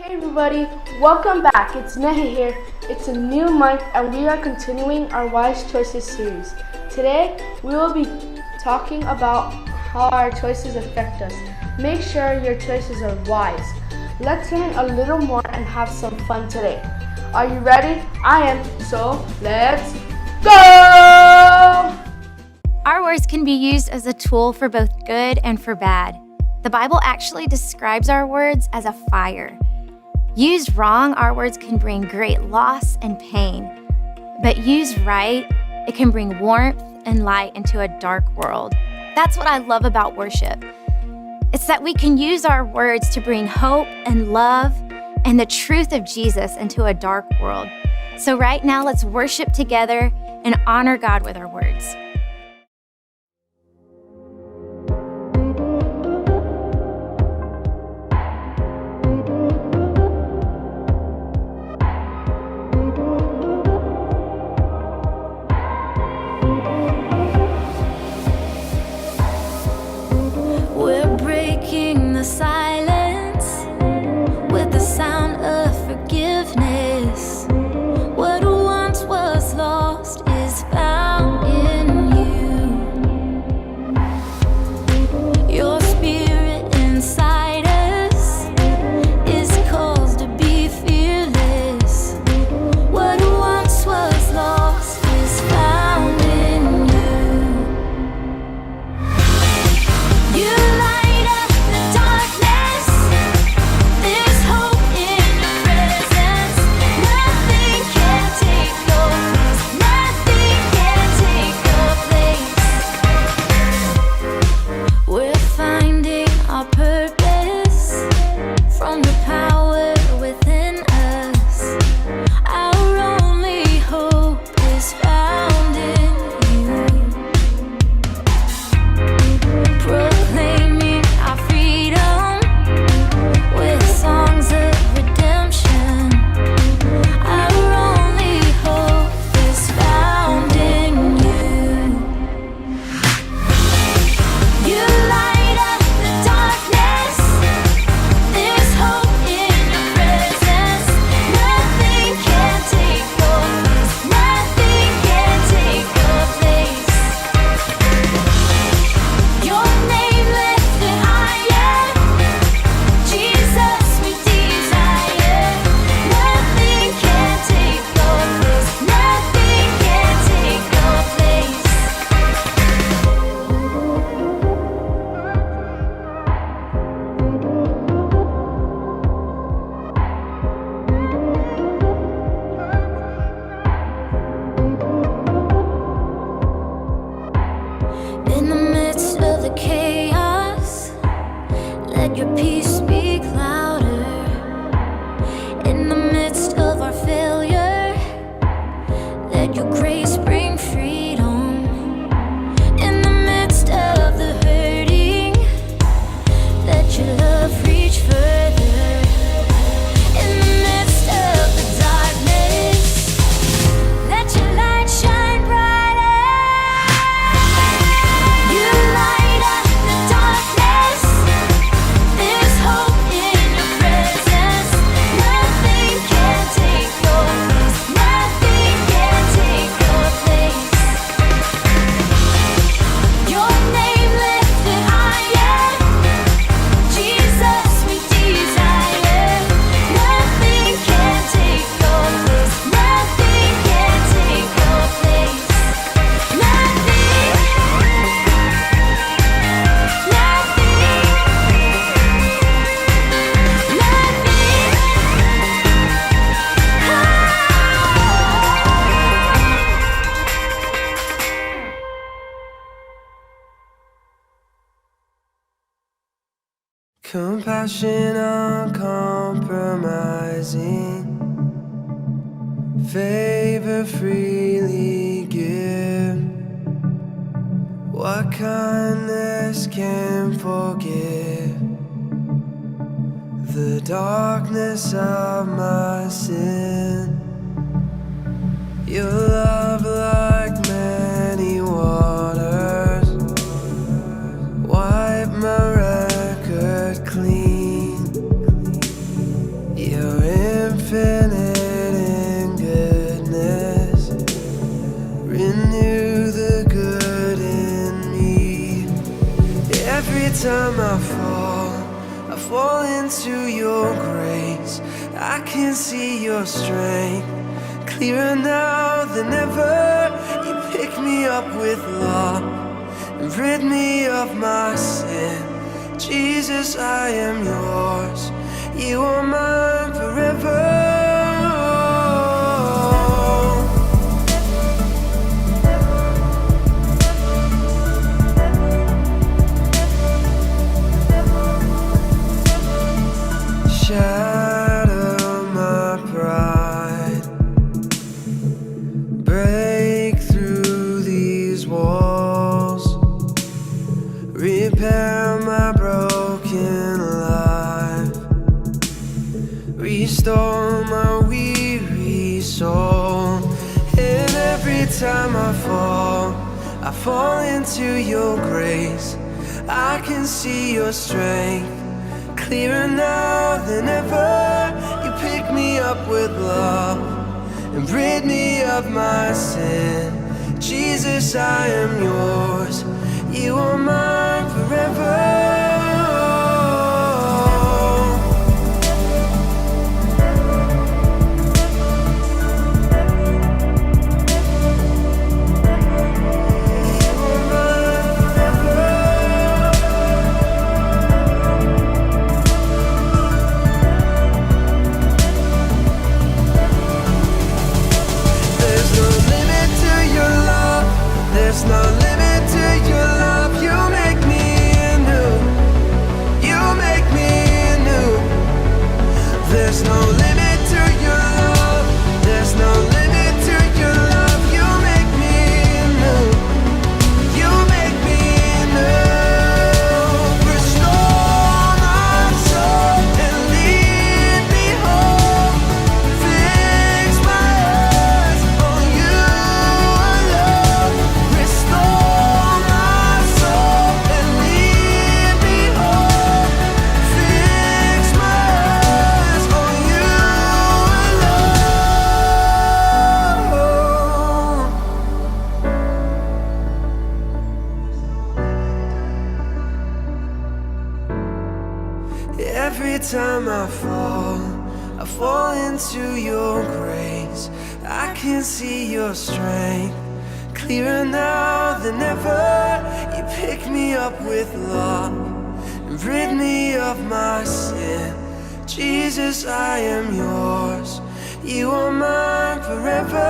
Hey everybody, welcome back. It's Neha here. It's a new month and we are continuing our Wise Choices series. Today we will be talking about how our choices affect us. Make sure your choices are wise. Let's learn a little more and have some fun today. Are you ready? I am, so let's go! Our words can be used as a tool for both good and for bad. The Bible actually describes our words as a fire. Used wrong, our words can bring great loss and pain. But used right, it can bring warmth and light into a dark world. That's what I love about worship. It's that we can use our words to bring hope and love and the truth of Jesus into a dark world. So right now, let's worship together and honor God with our words. We're breaking the silence with the sound of forgiveness. What once was lost is found in you. Your spirit inside us is called to be fearless. What once was lost is found in you. You light up the darkness. There's hope in your presence. Nothing can take your place. Nothing can take your place. We're finding our purpose from the power within us. Our only hope is found in you. Proclaiming our freedom with songs of redemption. Our only hope is found in you. You light up the darkness. There's hope in your presence. Nothing can take your place. Nothing can take your place. Your name lifted higher, Jesus we desire. Nothing can take your place. Nothing can take your place. In the midst of the chaos, let your peace speak louder. In the midst of our failure, let your grace bring freedom. In the midst of the hurting, let your love reach further. In the midst of the darkness, let your light shine brighter. You light up the darkness. There's hope in your presence. Nothing can take your place. Nothing can take your place. Your name lifted higher, Jesus we desire. Nothing can take your place. Nothing can take your place. Compassion uncompromising, favor freely give. What kindness can forgive the darkness of my sin? Your love like many waters, wipe my record clean. Your fall into your grace. I can see your strength clearer now than ever. You pick me up with love and rid me of my sin. Jesus, I am yours. You are mine forever. Shatter my pride, break through these walls, repair my broken life, restore my weary soul. And every time I fall into your grace. I can see your strength clearer now than ever. You pick me up with love and rid me of my sin. Jesus, I am yours. You are mine forever. There's no limit to your love. You make me anew. You make me anew. There's no limit to your love. There's no limit to your love. You make me anew. You make me anew. Restore my soul and lead me home. Fix my eyes on you alone. Restore my soul and lead me home. Fix my eyes on you alone. Every time I fall into your grace. I can see your strength clearer now than ever. You pick me up with love and rid me of my sin. Jesus, I am yours. You are mine forever.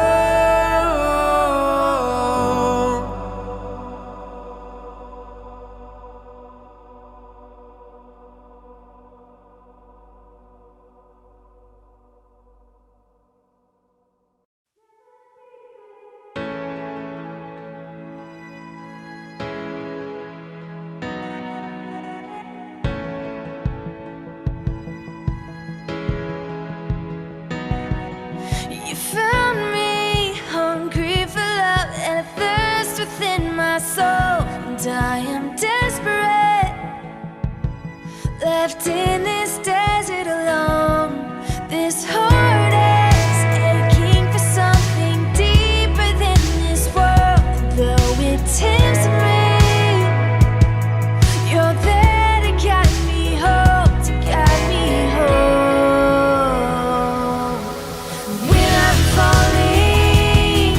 You found me hungry for love and a thirst within my soul, and I am desperate, left in this desert alone. This heart is aching for something deeper than this world. And though it tempts me, you're there to guide me home, to guide me home. When I'm falling,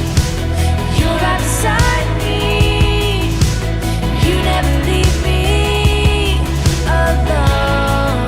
you're right beside me. You never leave me alone.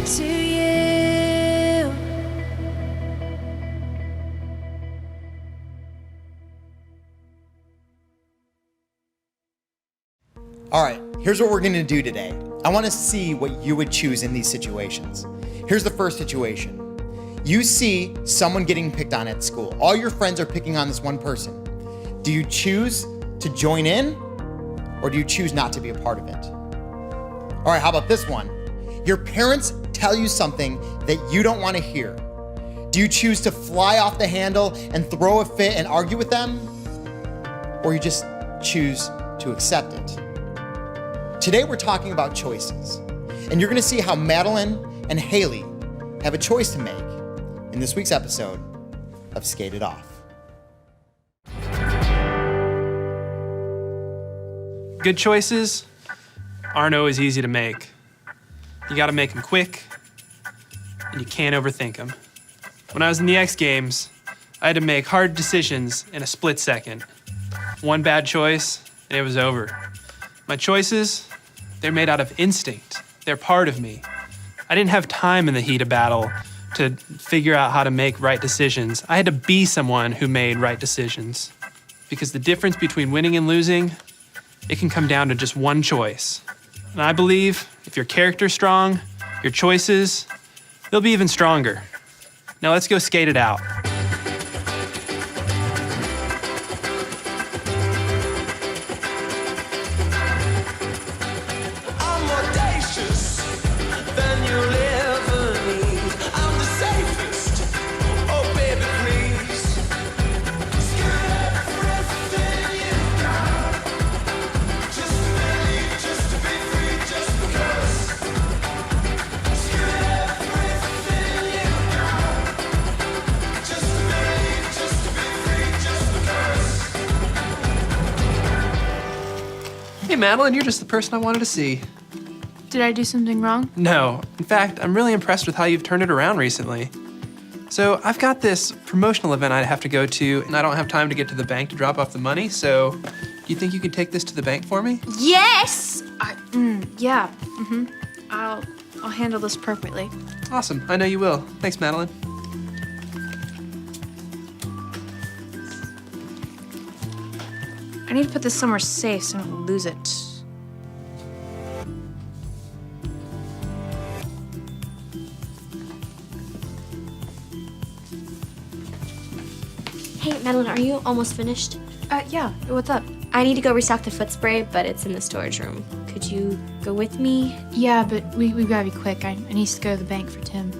to you. All right, here's what we're gonna do today. I wanna see what you would choose in these situations. Here's the first situation. You see someone getting picked on at school. All your friends are picking on this one person. Do you choose to join in, or do you choose not to be a part of it? All right, how about this one? Your parents tell you something that you don't wanna hear. Do you choose to fly off the handle and throw a fit and argue with them? Or you just choose to accept it? Today we're talking about choices, and you're gonna see how Madeline and Haley have a choice to make in this week's episode of Skate It Off. Good choices aren't always easy to make. You gotta make them quick, and you can't overthink them. When I was in the X Games, I had to make hard decisions in a split second. One bad choice, and it was over. My choices, they're made out of instinct. They're part of me. I didn't have time in the heat of battle to figure out how to make right decisions. I had to be someone who made right decisions. Because the difference between winning and losing, it can come down to just one choice. And I believe if your character's strong, your choices, they'll be even stronger. Now let's go skate it out. I'm audacious than you'll ever need. I'm the safest. Oh, baby, please. Screw everything you got. Just to believe, just to be free, just because. Screw everything you got. Just to believe, just to be free, just because. Hey Madeline, you're just the person I wanted to see. Did I do something wrong? No, in fact, I'm really impressed with how you've turned it around recently. So I've got this promotional event I have to go to, and I don't have time to get to the bank to drop off the money, so do you think you could take this to the bank for me? Yes! Yeah. I'll handle this appropriately. Awesome, I know you will. Thanks, Madeline. I need to put this somewhere safe so I don't lose it. Hey, Madeline, are you almost finished? Yeah, what's up? I need to go restock the foot spray, but it's in the storage room. Could you go with me? Yeah, but we've gotta be quick. I need to go to the bank for Tim.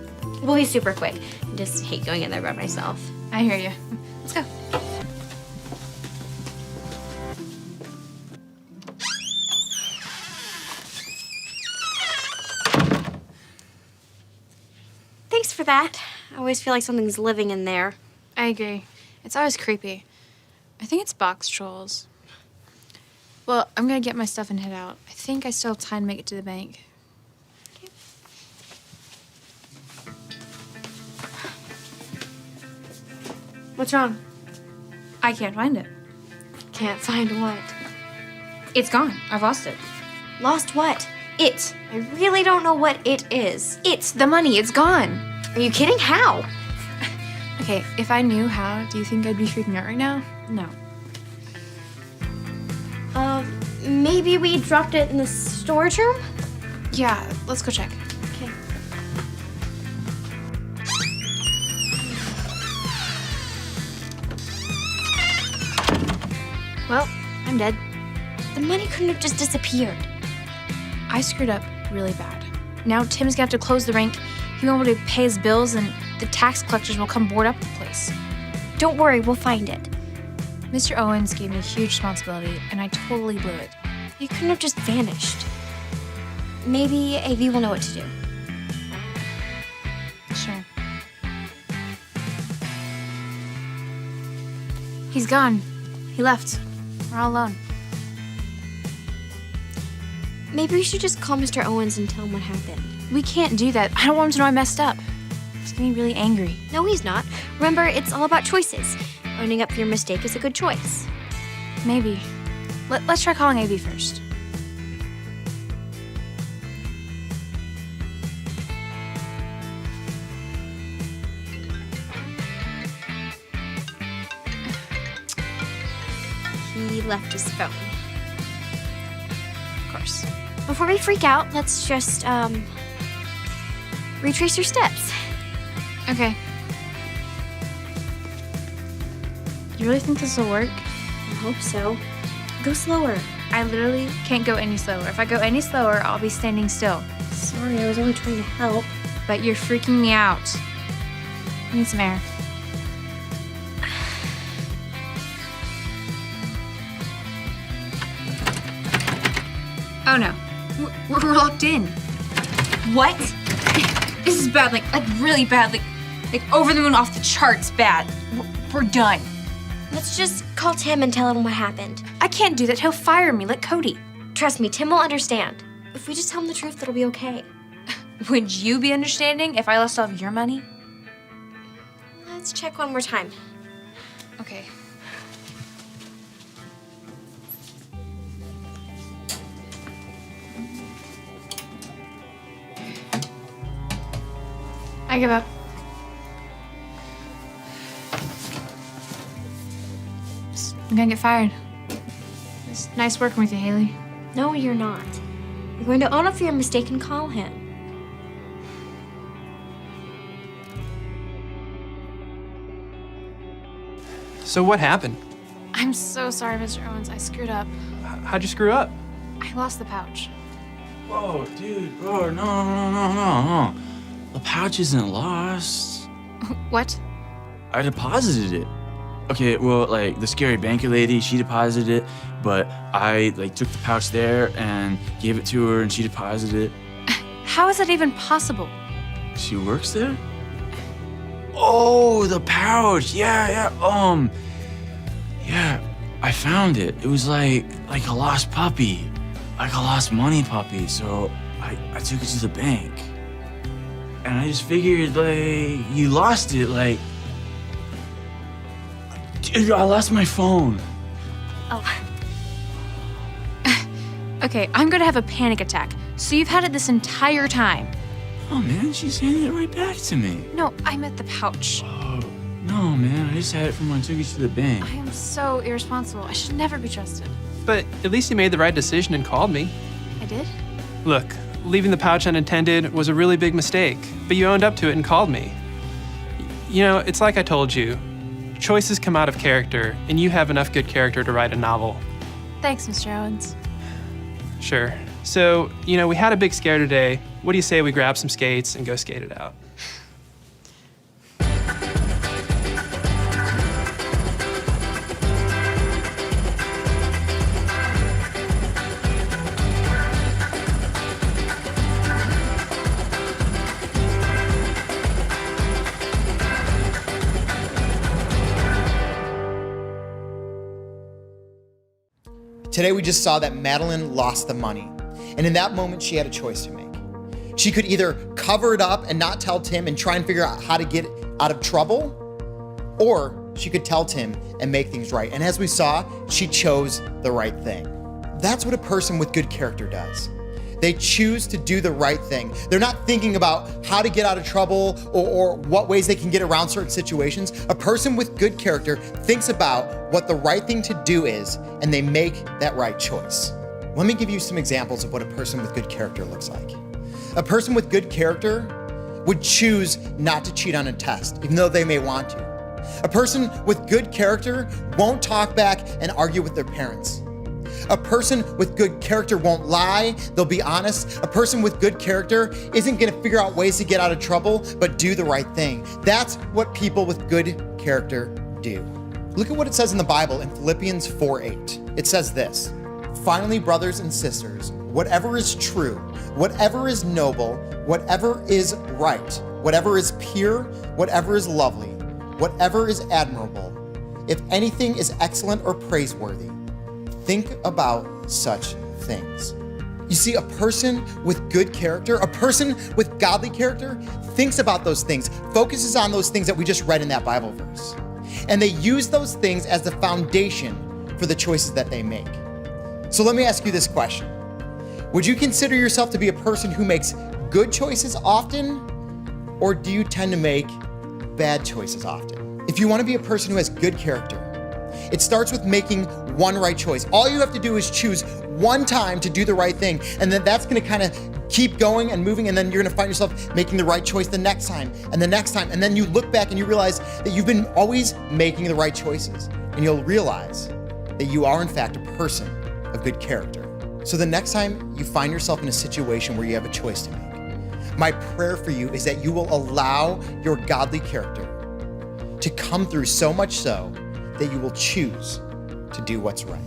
We'll be super quick. I just hate going in there by myself. I hear you. Let's go. Thanks for that. I always feel like something's living in there. I agree. It's always creepy. I think it's box trolls. Well, I'm gonna get my stuff and head out. I think I still have time to make it to the bank. What's wrong? I can't find it. Can't find what? It's gone. I've lost it. Lost what? It. I really don't know what it is. It's the money. It's gone. Are you kidding? How? Okay, if I knew how, do you think I'd be freaking out right now? No. Maybe we dropped it in the storage room? Yeah, let's go check. Okay. Well, I'm dead. The money couldn't have just disappeared. I screwed up really bad. Now Tim's gonna have to close the rink. He won't be able to pay his bills, and the tax collectors will come board up the place. Don't worry, we'll find it. Mr. Owens gave me a huge responsibility, and I totally blew it. You couldn't have just vanished. Maybe AV will know what to do. Sure. He's gone. He left. We're all alone. Maybe we should just call Mr. Owens and tell him what happened. We can't do that. I don't want him to know I messed up. He's gonna be really angry. No, he's not. Remember, it's all about choices. Owning up to your mistake is a good choice. Maybe. Let's try calling AV first. he left his phone. Of course. Before we freak out, let's just, retrace your steps. Okay. You really think this will work? I hope so. Go slower. I literally can't go any slower. If I go any slower, I'll be standing still. Sorry, I was only trying to help. But you're freaking me out. I need some air. Oh no. We're locked in. What? This is bad, like really bad, like over the moon, off the charts bad. We're done. Let's just call Tim and tell him what happened. I can't do that. He'll fire me like Cody. Trust me, Tim will understand. If we just tell him the truth, it'll be okay. Would you be understanding if I lost all of your money? Let's check one more time. Okay. I give up. I'm gonna get fired. It's nice working with you, Haley. No, you're not. You're going to own up for your mistake and call him. So what happened? I'm so sorry, Mr. Owens. I screwed up. How'd you screw up? I lost the pouch. Whoa, dude, bro, no. The pouch isn't lost. What? I deposited it. Okay, well, like, the scary banker lady, she deposited it, but I, took the pouch there and gave it to her, and she deposited it. How is that even possible? She works there? Oh, the pouch, yeah, I found it. It was like a lost puppy, like a lost money puppy, so I took it to the bank. And I just figured, you lost it, Dude, I lost my phone. Oh, Okay, I'm gonna have a panic attack. So you've had it this entire time. Oh, man, she's handed it right back to me. No, I meant the pouch. Oh, no, man, I just had it from when I took it to the bank. I am so irresponsible. I should never be trusted. But at least you made the right decision and called me. I did? Look, leaving the pouch unattended was a really big mistake, but you owned up to it and called me. You know, it's like I told you. Choices come out of character, and you have enough good character to write a novel. Thanks, Mr. Owens. Sure. So, we had a big scare today. What do you say we grab some skates and go skate it out? Today we just saw that Madeline lost the money. And in that moment, she had a choice to make. She could either cover it up and not tell Tim and try and figure out how to get out of trouble, or she could tell Tim and make things right. And as we saw, she chose the right thing. That's what a person with good character does. They choose to do the right thing. They're not thinking about how to get out of trouble or what ways they can get around certain situations. A person with good character thinks about what the right thing to do is, and they make that right choice. Let me give you some examples of what a person with good character looks like. A person with good character would choose not to cheat on a test, even though they may want to. A person with good character won't talk back and argue with their parents. A person with good character won't lie, they'll be honest. A person with good character isn't gonna figure out ways to get out of trouble, but do the right thing. That's what people with good character do. Look at what it says in the Bible in Philippians 4:8. It says this: "Finally, brothers and sisters, whatever is true, whatever is noble, whatever is right, whatever is pure, whatever is lovely, whatever is admirable, if anything is excellent or praiseworthy, think about such things." You see, a person with good character, a person with godly character, thinks about those things, focuses on those things that we just read in that Bible verse. And they use those things as the foundation for the choices that they make. So let me ask you this question. Would you consider yourself to be a person who makes good choices often, or do you tend to make bad choices often? If you want to be a person who has good character, It starts with making one right choice. All you have to do is choose one time to do the right thing, and then that's gonna kind of keep going and moving, and then you're gonna find yourself making the right choice the next time, and the next time, and then you look back and you realize that you've been always making the right choices, and you'll realize that you are in fact a person of good character. So the next time you find yourself in a situation where you have a choice to make, my prayer for you is that you will allow your godly character to come through so much so that you will choose to do what's right.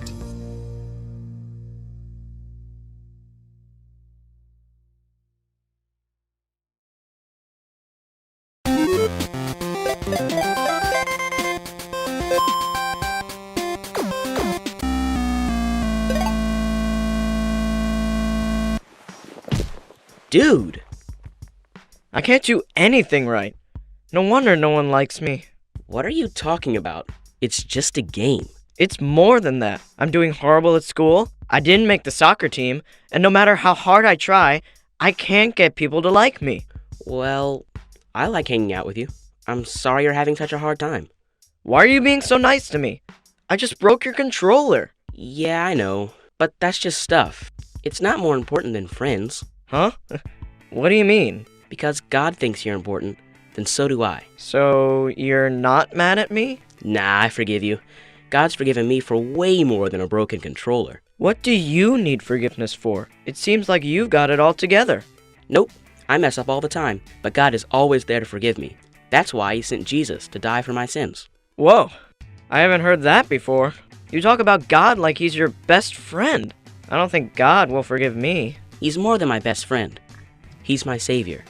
Dude, I can't do anything right. No wonder no one likes me. What are you talking about? It's just a game. It's more than that. I'm doing horrible at school. I didn't make the soccer team, and no matter how hard I try, I can't get people to like me. Well, I like hanging out with you. I'm sorry you're having such a hard time. Why are you being so nice to me? I just broke your controller. Yeah, I know, but that's just stuff. It's not more important than friends. Huh? What do you mean? Because God thinks you're important, then so do I. So you're not mad at me? Nah, I forgive you. God's forgiven me for way more than a broken controller. What do you need forgiveness for? It seems like you've got it all together. Nope, I mess up all the time, but God is always there to forgive me. That's why He sent Jesus to die for my sins. Whoa, I haven't heard that before. You talk about God like He's your best friend. I don't think God will forgive me. He's more than my best friend. He's my Savior.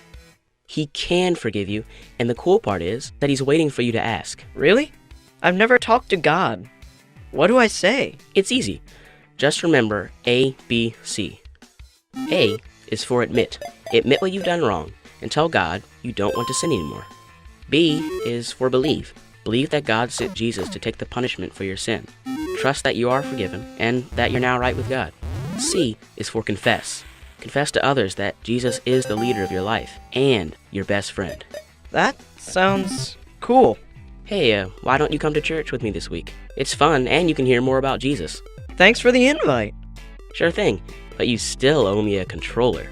He can forgive you, and the cool part is that He's waiting for you to ask. Really? I've never talked to God. What do I say? It's easy. Just remember A, B, C. A is for admit. Admit what you've done wrong and tell God you don't want to sin anymore. B is for believe. Believe that God sent Jesus to take the punishment for your sin. Trust that you are forgiven and that you're now right with God. C is for confess. Confess to others that Jesus is the leader of your life and your best friend. That sounds cool. Hey, why don't you come to church with me this week? It's fun and you can hear more about Jesus. Thanks for the invite. Sure thing, but you still owe me a controller.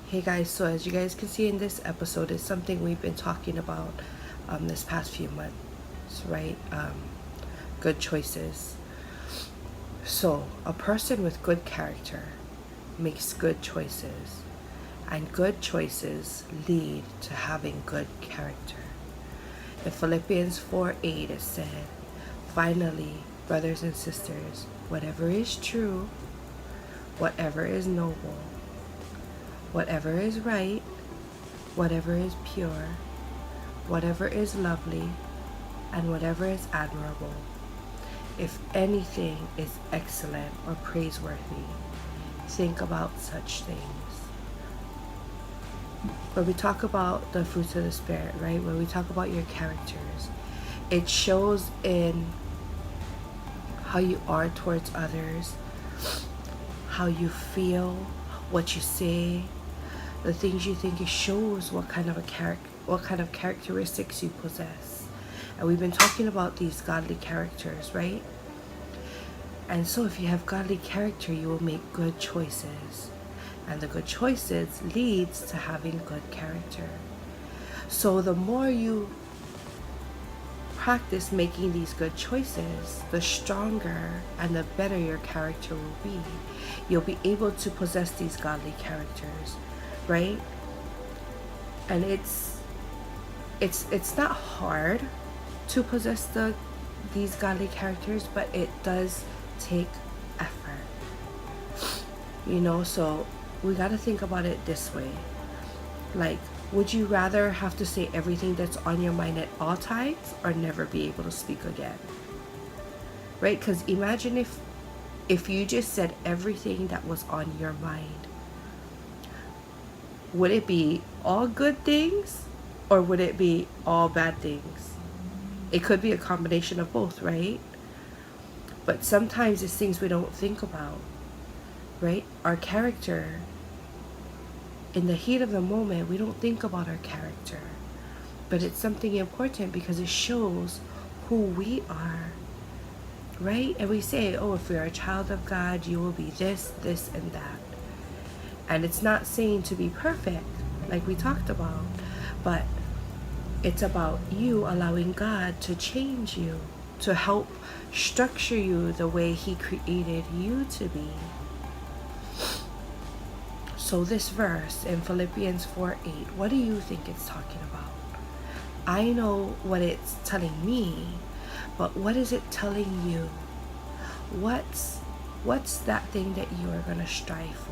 Hey guys, so as you guys can see in this episode, it's something we've been talking about this past few months, right? Good choices. So a person with good character makes good choices, and good choices lead to having good character. In Philippians 4:8 it said, "Finally, brothers and sisters, whatever is true, whatever is noble, whatever is right, whatever is pure, whatever is lovely, and whatever is admirable, if anything is excellent or praiseworthy, think about such things." When we talk about the fruits of the Spirit, right? When we talk about your characters, it shows in how you are towards others, how you feel, what you say, the things you think. It shows what kind of characteristics you possess. And we've been talking about these godly characters, right? And so if you have godly character, you will make good choices. And the good choices leads to having good character. So the more you practice making these good choices, the stronger and the better your character will be. You'll be able to possess these godly characters, right? And it's not hard to possess these godly characters, but it does take effort. So we got to think about it this way. Like, would you rather have to say everything that's on your mind at all times, or never be able to speak again? Right? Because imagine if you just said everything that was on your mind. Would it be all good things, or would it be all bad things? It could be a combination of both, right? But sometimes it's things we don't think about, right? Our character in the heat of the moment, we don't think about our character. But it's something important because it shows who we are, right? And we say, oh, if you're a child of God, you will be this, this, and that. And it's not saying to be perfect, like we talked about, but it's about you allowing God to change you, to help structure you the way He created you to be. So this verse in Philippians 4:8, what do you think it's talking about? I know what it's telling me, but what is it telling you? What's that thing that you are going to strive for?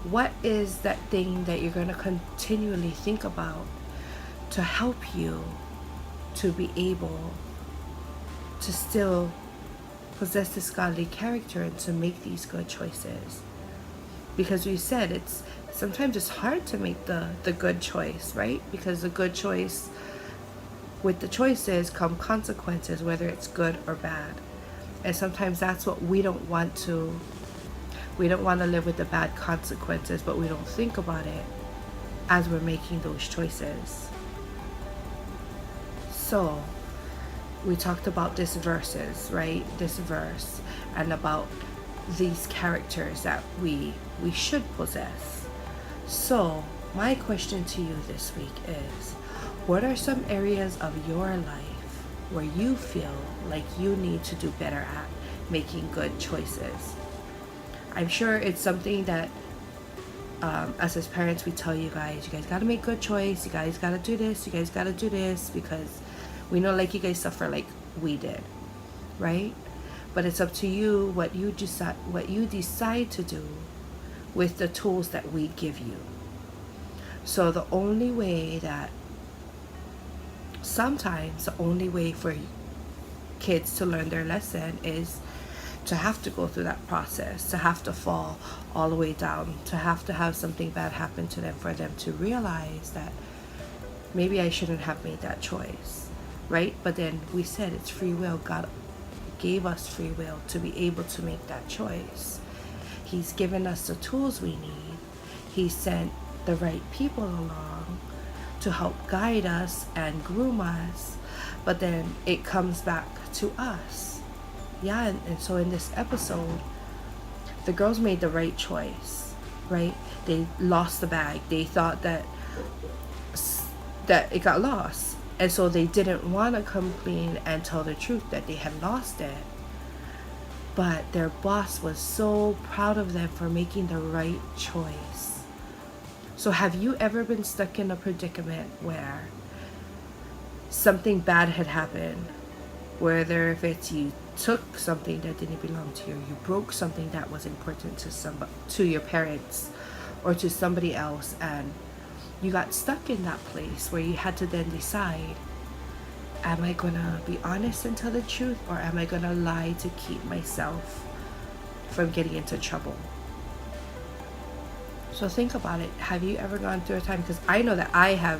What is that thing that you're going to continually think about to help you to be able to still possess this godly character and to make these good choices? Because we said sometimes it's hard to make the good choice, right? Because the good choice, with the choices come consequences, whether it's good or bad. And sometimes that's what we don't want to live with, the bad consequences, but we don't think about it as we're making those choices. So we talked about this verse, and about these characters that we should possess. So my question to you this week is, what are some areas of your life where you feel like you need to do better at making good choices? I'm sure it's something that us as parents, we tell you guys got to make good choice, you guys got to do this, you guys got to do this, because we know like you guys suffer like we did, right? But it's up to you what you decide to do with the tools that we give you. So sometimes the only way for kids to learn their lesson is to have to go through that process, to have to fall all the way down, to have something bad happen to them for them to realize that maybe I shouldn't have made that choice, right? But then we said it's free will. God gave us free will to be able to make that choice. He's given us the tools we need. He sent the right people along to help guide us and groom us, but then it comes back to us. Yeah, and so in this episode, the girls made the right choice, right? They lost the bag. They thought that it got lost, and so they didn't want to come clean and tell the truth that they had lost it. But their boss was so proud of them for making the right choice. So have you ever been stuck in a predicament where something bad had happened, whether if it's you took something that didn't belong to you, you broke something that was important to your parents or to somebody else, and you got stuck in that place where you had to then decide, am I gonna be honest and tell the truth, or am I gonna lie to keep myself from getting into trouble? So think about it. Have you ever gone through a time, because I know that I have,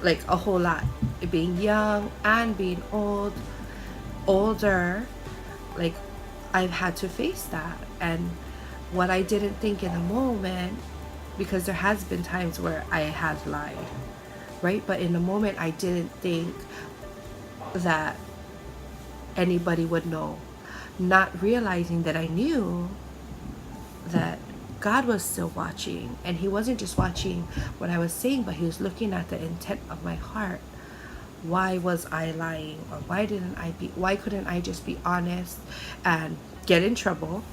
like a whole lot, being young and being older, like I've had to face that. And what I didn't think in the moment, because there has been times where I have lied, right? But in the moment I didn't think that anybody would know, not realizing that I knew that God was still watching, and He wasn't just watching what I was saying, but He was looking at the intent of my heart. Why was I lying? Or why couldn't I just be honest and get in trouble,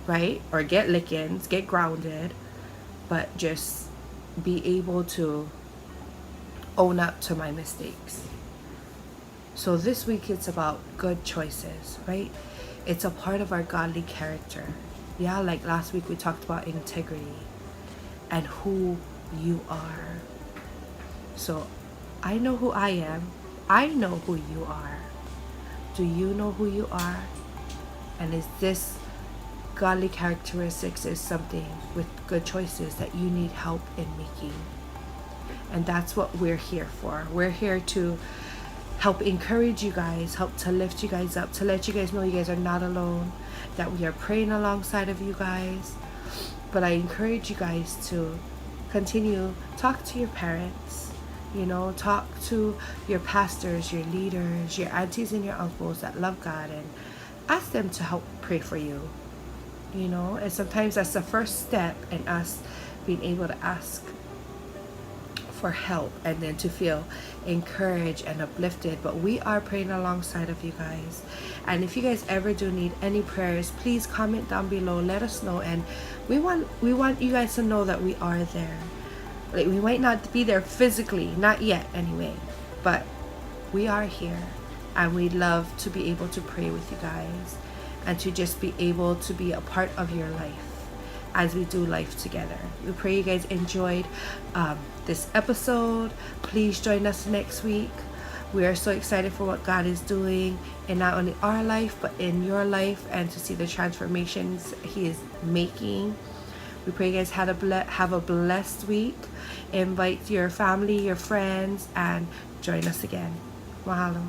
right? Or get lickings, get grounded, but just be able to own up to my mistakes. So this week it's about good choices, right? It's a part of our godly character. Yeah, like last week we talked about integrity and who you are. So I know who I am. I know who you are. Do you know who you are? And is this godly characteristics is something with good choices that you need help in making? And that's what we're here for. We're here to help encourage you guys, help to lift you guys up, to let you guys know you guys are not alone, that we are praying alongside of you guys. But I encourage you guys to continue, talk to your parents, talk to your pastors, your leaders, your aunties and your uncles that love God, and ask them to help pray for you. And sometimes that's the first step in us being able to ask for help and then to feel encouraged and uplifted. But we are praying alongside of you guys, and if you guys ever do need any prayers, please comment down below, let us know, and we want you guys to know that we are there. Like, we might not be there physically, not yet anyway, but we are here, and we'd love to be able to pray with you guys and to just be able to be a part of your life as we do life together. We pray you guys enjoyed this episode. Please join us next week. We are so excited for what God is doing in not only our life but in your life, and to see the transformations He is making. We pray you guys have a blessed week. Invite your family, your friends, and join us again. Mahalo.